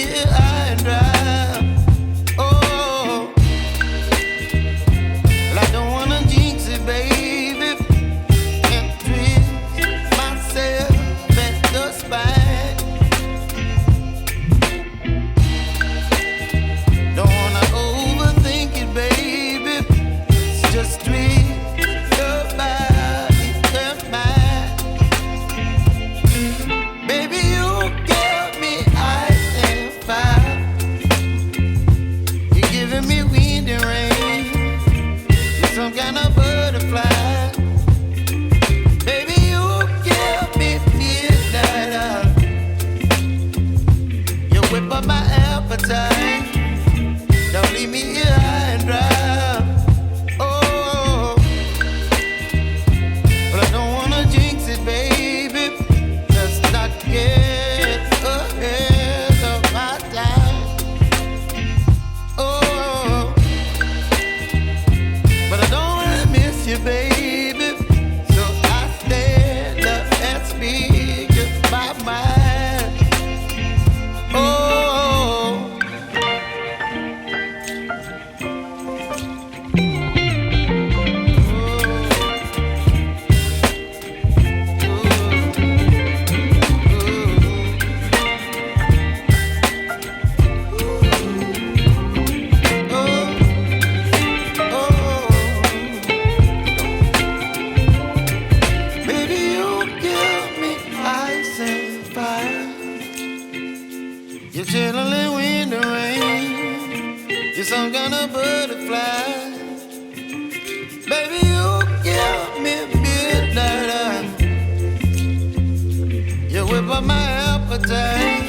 here high and dry. Oh, well, I don't wanna jinx it, baby, and twist myself at the spine. Don't wanna overthink it, baby. It's just twist your body and mine. Baby, you give me ice and fire. You're giving me wind and rain. You're some kind of butterfly. Baby, you give me midnight. You whip up my appetite. Don't leave me here high and dry. Oh, but I don't wanna jinx it, baby. Let's not get ahead of my time. Oh, but I don't wanna miss you, baby. So I stand up and speak just my mind. Oh. Baby, you give me ice and fire. You're chilling wind and rain. You're some kind of butterfly. Baby, you give me midnight. You whip up my appetite.